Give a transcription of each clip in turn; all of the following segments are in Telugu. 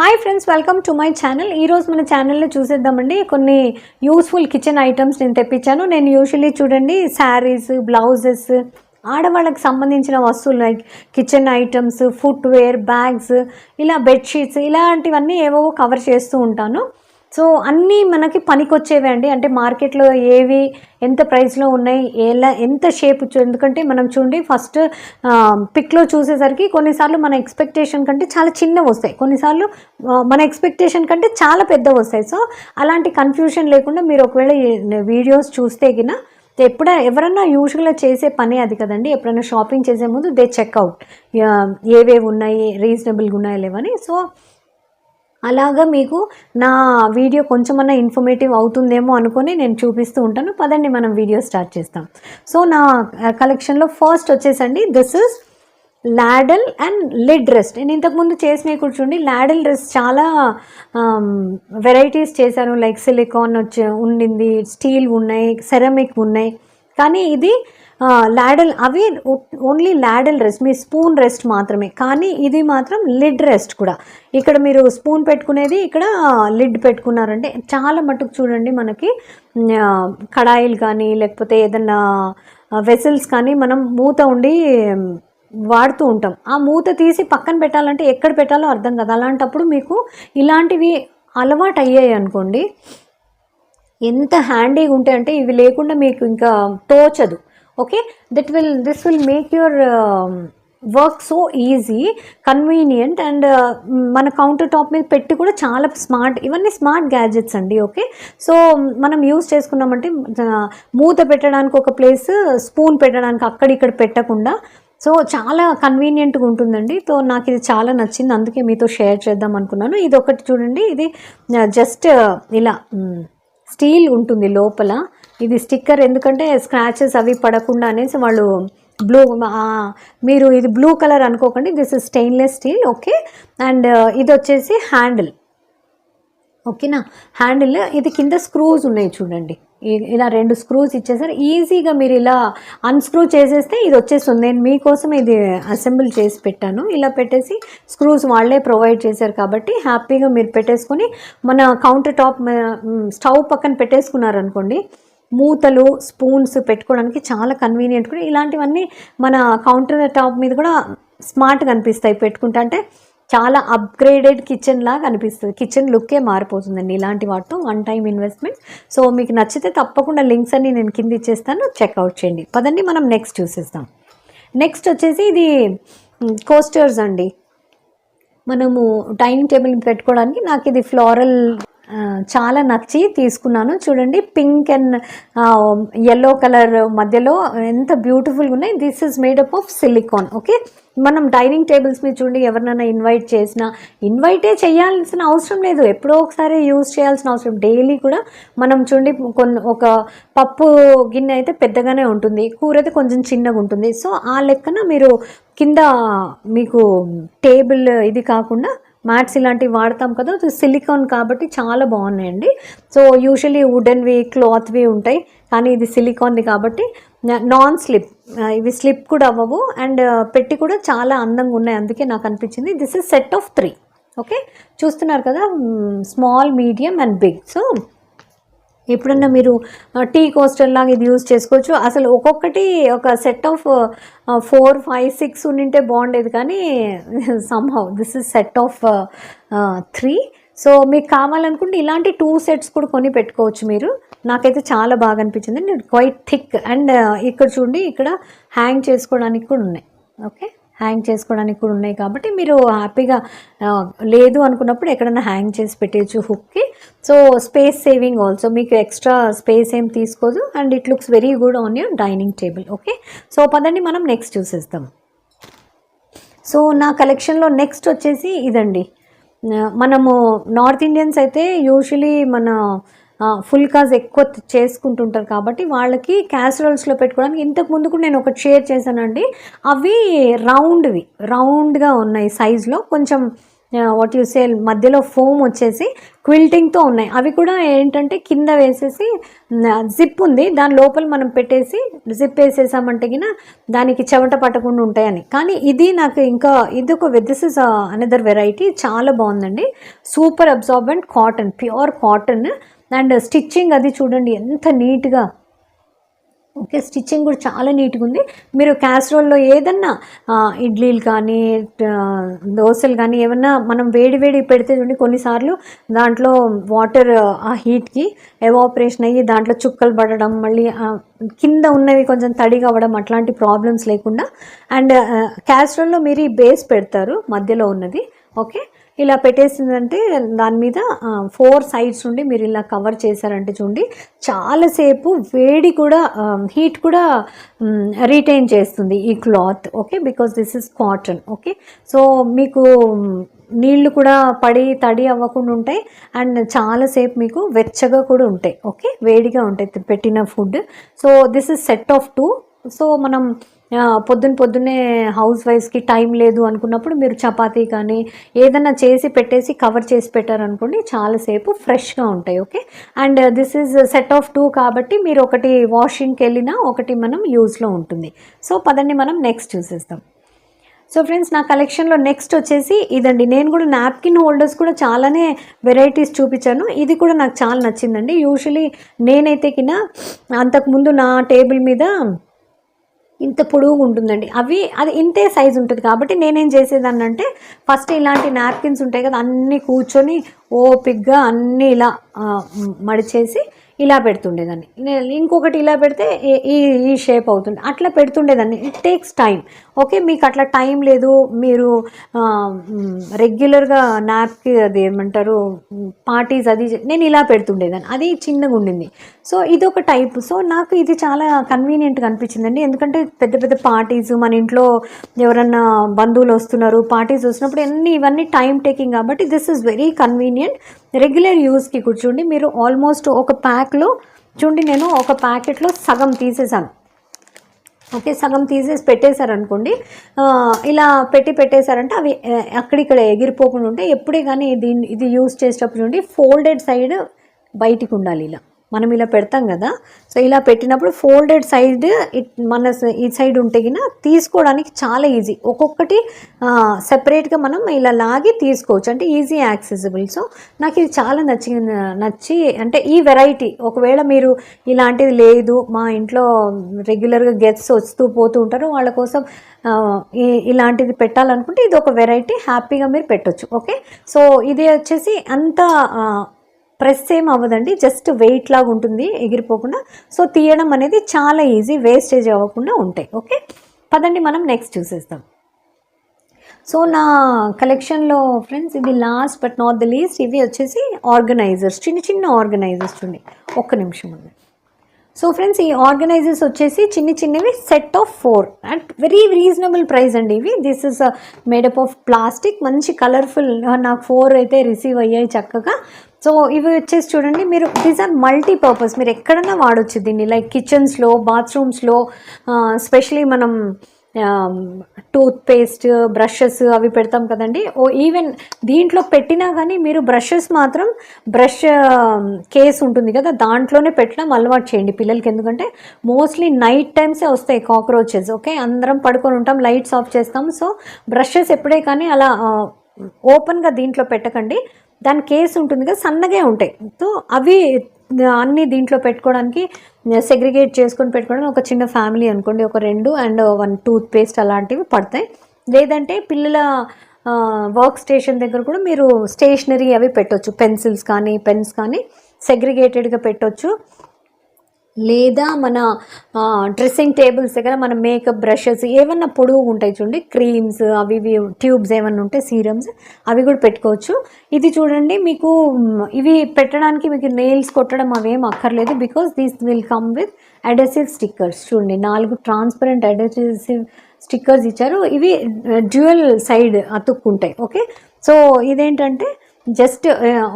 Hi friends, welcome to my channel. ఈరోజు మన ఛానల్లో చూసేద్దామండి కొన్ని యూస్ఫుల్ కిచెన్ ఐటమ్స్ నేను తెప్పించాను. నేను యూజువల్లీ చూడండి శారీస్, బ్లౌజెస్, ఆడవాళ్ళకి సంబంధించిన వస్తువులు like kitchen items, footwear, bags, ఇలా బెడ్షీట్స్ ఇలాంటివన్నీ ఏవో కవర్ చేస్తూ ఉంటాను. సో అన్నీ మనకి పనికొచ్చేవే అండి. అంటే మార్కెట్లో ఏవి ఎంత ప్రైస్లో ఉన్నాయి, ఎంత షేప్, ఎందుకంటే మనం చూడండి ఫస్ట్ పిక్లో చూసేసరికి కొన్నిసార్లు మన ఎక్స్పెక్టేషన్ కంటే చాలా చిన్నవి వస్తాయి, కొన్నిసార్లు మన ఎక్స్పెక్టేషన్ కంటే చాలా పెద్దవి వస్తాయి. సో అలాంటి కన్ఫ్యూషన్ లేకుండా మీరు ఒకవేళ వీడియోస్ చూస్తే గిన ఎవరన్నా యూజువల్గా చేసే పనే అది కదండి. ఎప్పుడైనా షాపింగ్ చేసే ముందు దే చెక్అవుట్ ఏవేవి ఉన్నాయి, రీజనబుల్గా ఉన్నాయా లేవని. సో అలాగా మీకు నా వీడియో కొంచెమన్నా ఇన్ఫర్మేటివ్ అవుతుందేమో అనుకొని నేను చూపిస్తూ ఉంటాను. పదండి మనం వీడియో స్టార్ట్ చేస్తాం. సో నా కలెక్షన్లో ఫస్ట్ వచ్చేసండి this is ladle and lid rest. నేను ఇంతకుముందు చేసినవి కూర్చోండి. లాడల్ రెస్ట్ చాలా వెరైటీస్ చేశాను, లైక్ సిలికాన్ ఉండింది, స్టీల్ ఉన్నాయి, సెరమిక్ ఉన్నాయి. కానీ ఇది లాడల్, అవి ఓన్లీ లాడల్ రెస్ట్, మీ స్పూన్ రెస్ట్ మాత్రమే. కానీ ఇది మాత్రం లిడ్ రెస్ట్ కూడా. ఇక్కడ మీరు స్పూన్ పెట్టుకునేది, ఇక్కడ లిడ్ పెట్టుకున్నారంటే చాలా మటుకు చూడండి మనకి కడాయిలు కానీ లేకపోతే ఏదన్నా వెసల్స్ కానీ మనం మూత ఉండి వాడుతూ ఉంటాం. ఆ మూత తీసి పక్కన పెట్టాలంటే ఎక్కడ పెట్టాలో అర్థం కదా. అలాంటప్పుడు మీకు ఇలాంటివి అలవాటు అయ్యాయి అనుకోండి, ఎంత హ్యాండీగా ఉంటాయంటే ఇవి లేకుండా మీకు ఇంకా తోచదు. Okay, this will make your work so easy, convenient. And మన కౌంటర్ టాప్ మీద పెట్టి కూడా చాలా స్మార్ట్, ఇవన్నీ స్మార్ట్ గ్యాడ్జెట్స్ అండి. ఓకే, సో మనం యూజ్ చేసుకున్నామంటే మూత పెట్టడానికి ఒక ప్లేస్, స్పూన్ పెట్టడానికి అక్కడిక్కడ పెట్టకుండా, సో చాలా కన్వీనియంట్గా ఉంటుందండి. సో నాకు ఇది చాలా నచ్చింది, అందుకే మీతో షేర్ చేద్దాం అనుకున్నాను. ఇది ఒకటి చూడండి, ఇది జస్ట్ ఇలా స్టీల్ ఉంటుంది లోపల. ఇది స్టిక్కర్, ఎందుకంటే స్క్రాచెస్ అవి పడకుండా అనేసి వాళ్ళు బ్లూ, మీరు ఇది బ్లూ కలర్ అనుకోకండి, this is stainless steel. Okay, and ఇది వచ్చేసి హ్యాండిల్. ఓకేనా, హ్యాండిల్. ఇది కింద స్క్రూస్ ఉన్నాయి చూడండి, ఇలా 2 స్క్రూస్ ఇచ్చేసారు. ఈజీగా మీరు ఇలా అన్స్క్రూ చేసేస్తే ఇది వచ్చేస్తుంది. నేను మీకోసం ఇది అసెంబుల్ చేసి పెట్టాను. ఇలా పెట్టేసి స్క్రూస్ వాళ్ళే ప్రొవైడ్ చేశారు కాబట్టి హ్యాపీగా మీరు పెట్టేసుకొని మన కౌంటర్ టాప్ స్టవ్ పక్కన పెట్టేసుకున్నారనుకోండి, మూతలు, స్పూన్స్ పెట్టుకోవడానికి చాలా కన్వీనియంట్ కూడా. ఇలాంటివన్నీ మన కౌంటర్ టాప్ మీద కూడా స్మార్ట్గా అనిపిస్తాయి పెట్టుకుంటా, అంటే చాలా అప్గ్రేడెడ్ కిచెన్ లాగా అనిపిస్తుంది. కిచెన్ లుక్కే మారిపోతుందండి ఇలాంటి వాటితో. One time investment. సో మీకు నచ్చితే తప్పకుండా లింక్స్ అన్ని నేను కింద ఇచ్చేస్తాను, చెక్అవుట్ చేయండి. పదండి మనం నెక్స్ట్ చూసేస్తాం. నెక్స్ట్ వచ్చేసి ఇది కోస్టర్స్ అండి. మనము డైనింగ్ టేబుల్ పెట్టుకోవడానికి నాకు ఇది ఫ్లోరల్ చాలా నచ్చి తీసుకున్నాను. చూడండి, పింక్ అండ్ ఎల్లో కలర్ మధ్యలో ఎంత బ్యూటిఫుల్గా ఉన్నాయి. This is made up of silicon. Okay, మనం డైనింగ్ టేబుల్స్ మీద చూడండి, ఎవరినైనా ఇన్వైట్ చేసినా, ఇన్వైటే చేయాల్సిన అవసరం లేదు, ఎప్పుడో ఒకసారి యూజ్ చేయాల్సిన అవసరం, డైలీ కూడా మనం చూడండి ఒక పప్పు గిన్నె అయితే పెద్దగానే ఉంటుంది, కూర అయితే కొంచెం చిన్నగా ఉంటుంది. సో ఆ లెక్కన మీరు కింద మీకు టేబుల్ ఇది కాకుండా మ్యాట్స్ ఇలాంటివి వాడతాం కదా, సిలికాన్ కాబట్టి చాలా బాగున్నాయండి. సో యూజువల్లీ వుడెన్వి, క్లాత్వి ఉంటాయి, కానీ ఇది సిలికాన్ది కాబట్టి నాన్ స్లిప్, ఇవి స్లిప్ కూడా అవ్వవు, అండ్ పెట్టి కూడా చాలా అందంగా ఉన్నాయి. అందుకే నాకు అనిపించింది. This is set of 3. Okay, చూస్తున్నారు కదా, small, medium and big. So ఎప్పుడన్నా మీరు టీ కోస్టర్ లాగా ఇది యూజ్ చేసుకోవచ్చు. అసలు ఒక్కొక్కటి ఒక సెట్ ఆఫ్ 4, 5, 6 ఉండింటే బాగుండేది, కానీ somehow this is set of 3. So మీకు కావాలనుకుంటే ఇలాంటి 2 సెట్స్ కూడా కొని పెట్టుకోవచ్చు మీరు. నాకైతే చాలా బాగా అనిపించింది, క్వైట్ థిక్. అండ్ ఇక్కడ చూడండి, ఇక్కడ హ్యాంగ్ చేసుకోవడానికి కూడా ఉన్నాయి. ఓకే, హ్యాంగ్ చేసుకోవడానికి కూడా ఉన్నాయి కాబట్టి మీరు హ్యాపీగా లేదు అనుకున్నప్పుడు ఎక్కడైనా హ్యాంగ్ చేసి పెట్టేయచ్చు హుక్కి. సో స్పేస్ సేవింగ్ ఆల్సో, మీకు ఎక్స్ట్రా స్పేస్ ఏం తీసుకోదు, and it looks very good on your dining table. Okay, so పదండి మనం నెక్స్ట్ చూసేస్తాం. సో నా కలెక్షన్లో నెక్స్ట్ వచ్చేసి ఇదండి. మనము నార్త్ ఇండియన్స్ అయితే యూజువలీ మన ఫుల్కాస్ ఎక్కువ చేసుకుంటుంటారు కాబట్టి వాళ్ళకి క్యాసరోల్స్లో పెట్టుకోవడానికి ఇంతకుముందు కూడా నేను ఒకటి షేర్ చేశానండి. అవి రౌండ్గా ఉన్నాయి సైజులో, కొంచెం వాట్ యు సే మధ్యలో ఫోమ్ వచ్చేసి క్విల్టింగ్తో ఉన్నాయి. అవి కూడా ఏంటంటే కింద వేసేసి జిప్ ఉంది, దాని లోపల మనం పెట్టేసి జిప్ వేసేసామంటే గిన దానికి చెమట పట్టకుండా ఉంటాయని. కానీ ఇది నాకు ఇంకా ఇది ఒక దిస్ ఇస్ అనదర్ వెరైటీ, చాలా బాగుందండి. Super absorbent cotton, pure cotton. And stitching అది చూడండి ఎంత నీట్గా, ఓకే స్టిచ్చింగ్ కూడా చాలా నీట్గా ఉంది. మీరు క్యాస్ట్రోల్లో ఏదన్నా ఇడ్లీలు కానీ దోశలు కానీ ఏమన్నా మనం వేడి వేడి పెడితే చూడండి కొన్నిసార్లు దాంట్లో వాటర్ ఆ హీట్కి ఎవాపరేషన్ అయ్యి దాంట్లో చుక్కలు పడడం, మళ్ళీ కింద ఉన్నవి కొంచెం తడిగా అవ్వడం, అట్లాంటి ప్రాబ్లమ్స్ లేకుండా. అండ్ క్యాస్ట్రోల్లో మీరు ఈ బేస్ పెడతారు మధ్యలో ఉన్నది, ఓకే ఇలా పెట్టేసిందంటే దాని మీద 4 సైడ్స్ నుండి మీరు ఇలా కవర్ చేశారంటే చూడండి చాలాసేపు వేడి కూడా హీట్ కూడా రిటైన్ చేస్తుంది ఈ cloth, okay because this is cotton. Okay so మీకు నీళ్లు కూడా పడి తడి అవ్వకుండా ఉంటాయి అండ్ చాలాసేపు మీకు వెచ్చగా కూడా ఉంటాయి, ఓకే వేడిగా ఉంటాయి పెట్టిన food. So this is set of 2. So మనం పొద్దున్నే హౌస్ వైఫ్స్కి టైం లేదు అనుకున్నప్పుడు మీరు చపాతీ కానీ ఏదైనా చేసి పెట్టేసి కవర్ చేసి పెట్టారనుకోండి చాలాసేపు ఫ్రెష్గా ఉంటాయి, okay. And this is set of 2 కాబట్టి మీరు ఒకటి వాషింగ్కి వెళ్ళినా ఒకటి మనం యూజ్లో ఉంటుంది. సో పదండి మనం నెక్స్ట్ చూసేస్తాం. సో ఫ్రెండ్స్ నా కలెక్షన్లో నెక్స్ట్ వచ్చేసి ఇదండి. నేను కూడా నాప్కిన్ హోల్డర్స్ కూడా చాలానే వెరైటీస్ చూపించాను, ఇది కూడా నాకు చాలా నచ్చిందండి. యూజువలీ నేనైతే కింద అంతకుముందు నా టేబుల్ మీద ఇంత పొడవుగా ఉంటుందండి, అది ఇంతే సైజు ఉంటుంది కాబట్టి నేనేం చేసేదాన్ని అంటే ఫస్ట్ ఇలాంటి నాప్కిన్స్ ఉంటాయి కదా అన్నీ కూర్చొని ఓపిక్గా అన్నీ ఇలా మడిచేసి ఇలా పెడుతుండేదాన్ని. ఇంకొకటి ఇలా పెడితే ఈ షేప్ అవుతుంది, అట్లా పెడుతుండేదాన్ని. It takes time, okay. మీకు అట్లా టైం లేదు, మీరు రెగ్యులర్గా నాప్కి అది ఏమంటారు పార్టీస్ అది నేను ఇలా పెడుతుండేదాన్ని, అది చిన్నగా ఉండింది. సో ఇదొక టైప్. సో నాకు ఇది చాలా కన్వీనియంట్గా అనిపించిందండి, ఎందుకంటే పెద్ద పెద్ద పార్టీస్ మన ఇంట్లో ఎవరన్నా బంధువులు వస్తున్నారు, పార్టీస్ వస్తున్నప్పుడు ఇవన్నీ టైం టేకింగ్ కాబట్టి this is very convenient. Regular యూస్కి కూర్చోండి మీరు. ఆల్మోస్ట్ ఒక ప్యాక్లో చూడండి నేను ఒక ప్యాకెట్లో సగం తీసేసాను, ఓకే. సగం తీసేసి పెట్టేశారనుకోండి, ఇలా పెట్టేశారంటే అవి అక్కడిక్కడ ఎగిరిపోకుండా ఉంటాయి. ఎప్పుడే కానీ ఇది యూస్ చేసేటప్పుడు చూడండి ఫోల్డెడ్ సైడ్ బయటికి ఉండాలి. ఇలా మనం ఇలా పెడతాం కదా, సో ఇలా పెట్టినప్పుడు ఫోల్డెడ్ సైడ్ మన ఈ సైడ్ ఉంటే గిన తీసుకోవడానికి చాలా ఈజీ. ఒక్కొక్కటి సెపరేట్గా మనం ఇలా లాగి తీసుకోవచ్చు, అంటే ఈజీ యాక్సెసిబుల్. సో నాకు ఇది చాలా నచ్చి అంటే ఈ వెరైటీ ఒకవేళ మీరు ఇలాంటిది లేదు మా ఇంట్లో రెగ్యులర్గా గెస్ట్స్ వస్తూ పోతూ ఉంటారు వాళ్ళ కోసం ఇలాంటిది పెట్టాలనుకుంటే ఇది ఒక వెరైటీ, హ్యాపీగా మీరు పెట్టొచ్చు, ఓకే. సో ఇది వచ్చేసి అంత ప్రెస్ ఏం అవ్వదండి, జస్ట్ వెయిట్ లాగా ఉంటుంది ఎగిరిపోకుండా. సో తీయడం అనేది చాలా ఈజీ, వేస్టేజ్ అవ్వకుండా ఉంటాయి, ఓకే. పదండి మనం నెక్స్ట్ చూసేస్తాం. సో నా కలెక్షన్లో ఫ్రెండ్స్ ఇది last but not the least, ఇవి వచ్చేసి ఆర్గనైజర్స్, చిన్న ఆర్గనైజర్స్ చూడండి. ఒక్క నిమిషం ఉంది. సో ఫ్రెండ్స్ ఈ ఆర్గనైజర్స్ వచ్చేసి చిన్నవి set of 4 at very reasonable price అండి ఇవి. This is made up of plastic, మంచి కలర్ఫుల్. నాకు 4 అయితే రిసీవ్ అయ్యాయి చక్కగా. సో ఇవి వచ్చేసి చూడండి మీరు, దీస్ ఆర్ మల్టీపర్పస్, మీరు ఎక్కడన్నా వాడచ్చు దీన్ని, లైక్ కిచెన్స్లో, బాత్రూమ్స్లో, స్పెషలీ మనం టూత్ పేస్ట్, బ్రషెస్ అవి పెడతాం కదండి. ఈవెన్ దీంట్లో పెట్టినా కానీ మీరు బ్రషెస్ మాత్రం బ్రష్ కేస్ ఉంటుంది కదా దాంట్లోనే పెట్టడం అలవాటు చేయండి పిల్లలకి, ఎందుకంటే మోస్ట్లీ నైట్ టైమ్సే వస్తాయి కాక్రోచెస్, ఓకే. అందరం పడుకొని ఉంటాం, లైట్స్ ఆఫ్ చేస్తాం. సో బ్రషెస్ ఎప్పుడే కానీ అలా ఓపెన్గా దీంట్లో పెట్టకండి, దాని కేసు ఉంటుంది కదా సన్నగా ఉంటాయి. సో అవి అన్నీ దీంట్లో పెట్టుకోవడానికి సెగ్రిగేట్ చేసుకొని పెట్టుకోవడానికి ఒక చిన్న ఫ్యామిలీ అనుకోండి, ఒక 2 అండ్ 1 టూత్ పేస్ట్ అలాంటివి పడతాయి. లేదంటే పిల్లల వర్క్ స్టేషన్ దగ్గర కూడా మీరు స్టేషనరీ అవి పెట్టవచ్చు, పెన్సిల్స్ కానీ పెన్స్ కానీ సెగ్రిగేటెడ్గా పెట్టవచ్చు. లేదా మన డ్రెస్సింగ్ టేబుల్స్ దగ్గర మన మేకప్ బ్రషెస్ ఏమన్నా పొడుగు ఉంటాయి చూడండి, క్రీమ్స్ అవి ట్యూబ్స్ ఏమన్నా ఉంటే సీరమ్స్ అవి కూడా పెట్టుకోవచ్చు. ఇది చూడండి మీకు ఇవి పెట్టడానికి మీకు నెయిల్స్ కొట్టడం అవేం అక్కర్లేదు, because this will come with adhesive stickers. చూడండి 4 ట్రాన్స్పరెంట్ అడెసివ్ స్టిక్కర్స్ ఇచ్చారు, ఇవి డ్యూయల్ సైడ్ అతుక్కుంటాయి, ఓకే. సో ఇదేంటంటే జస్ట్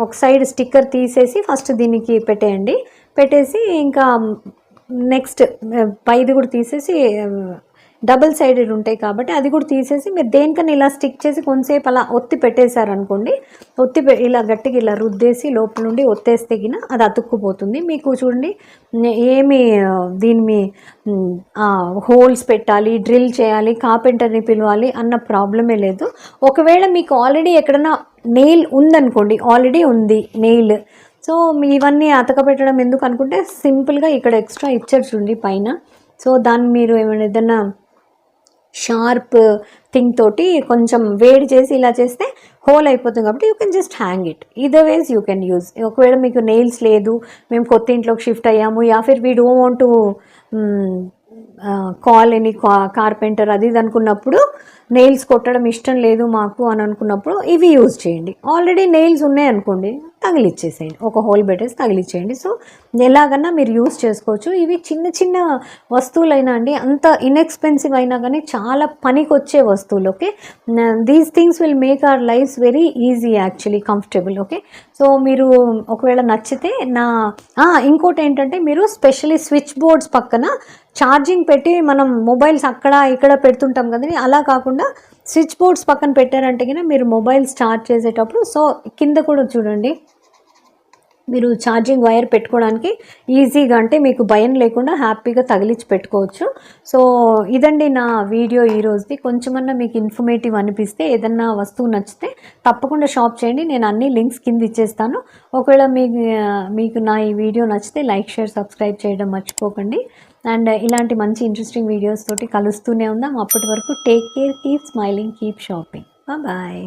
ఒక సైడ్ స్టిక్కర్ తీసేసి ఫస్ట్ దీనికి పెట్టేయండి, పెట్టేసి ఇంకా నెక్స్ట్ పైది కూడా తీసేసి డబుల్ సైడెడ్ ఉంటాయి కాబట్టి అది కూడా తీసేసి మీరు దేనికన్నా ఇలా స్టిక్ చేసి కొంతసేపు అలా ఒత్తి పెట్టేశారనుకోండి, ఇలా గట్టిగా ఇలా రుద్దేసి లోపల నుండి ఒత్తేస్తే గిన అది అతుక్కుపోతుంది. మీకు చూడండి ఏమి దీని హోల్స్ పెట్టాలి, డ్రిల్ చేయాలి, కార్పెంటర్ని పిలవాలి అన్న ప్రాబ్లమే లేదు. ఒకవేళ మీకు ఆల్రెడీ ఎక్కడన్నా నెయిల్ ఉందనుకోండి, ఆల్రెడీ ఉంది నెయిల్, సో ఇవన్నీ అతకపెట్టడం ఎందుకు అనుకుంటే సింపుల్గా ఇక్కడ ఎక్స్ట్రా ఇచ్చారు చూడండి పైన. సో దాన్ని మీరు ఏదైనా షార్ప్ థింగ్ తోటి కొంచెం వేడి చేసి ఇలా చేస్తే హోల్ అయిపోతుంది కాబట్టి you can just hang it. Either ways you can use. ఒకవేళ మీకు నెయిల్స్ లేదు, మేము కొత్త ఇంట్లోకి షిఫ్ట్ అయ్యాము, యా ఫిర్ we don't want to call any carpenter అది ఇది అనుకున్నప్పుడు, నెయిల్స్ కొట్టడం ఇష్టం లేదు మాకు అని అనుకున్నప్పుడు ఇవి యూజ్ చేయండి. ఆల్రెడీ నెయిల్స్ ఉన్నాయనుకోండి తగిలిచ్చేసేయండి, ఒక హోల్ పెట్టేసి తగిలిచ్చేయండి. సో ఎలాగన్నా మీరు యూజ్ చేసుకోవచ్చు. ఇవి చిన్న చిన్న వస్తువులైనా అండి, అంత ఇన్ఎక్స్పెన్సివ్ అయినా కానీ చాలా పనికి వచ్చే వస్తువులు. Okay, these things will make our lives very easy, actually comfortable. Okay, so మీరు ఒకవేళ నచ్చితే ఇంకోటి ఏంటంటే మీరు స్పెషల్లీ స్విచ్ బోర్డ్స్ పక్కన ఛార్జింగ్ పెట్టి మనం మొబైల్స్ అక్కడ ఇక్కడ పెడుతుంటాం కదండి, అలా కాకుండా స్విచ్ బోర్డ్స్ పక్కన పెట్టారంటే కన్నా మీరు మొబైల్స్ ఛార్జ్ చేసేటప్పుడు సో కింద కూడా చూడండి మీరు ఛార్జింగ్ వైర్ పెట్టుకోవడానికి ఈజీగా, అంటే మీకు భయం లేకుండా హ్యాపీగా తగిలించి పెట్టుకోవచ్చు. సో ఇదండి నా వీడియో ఈరోజుది. కొంచెమన్నా మీకు ఇన్ఫర్మేటివ్ అనిపిస్తే, ఏదన్నా వస్తువు నచ్చితే తప్పకుండా షాప్ చేయండి. నేను అన్ని లింక్స్ కింద ఇచ్చేస్తాను. ఒకవేళ మీకు నా ఈ వీడియో నచ్చితే లైక్, షేర్, సబ్స్క్రైబ్ చేయడం మర్చిపోకండి. అండ్ ఇలాంటి మంచి ఇంట్రెస్టింగ్ వీడియోస్ తోటి కలుస్తూనే ఉందాం. అప్పటి వరకు take care, keep smiling, keep shopping. Bye.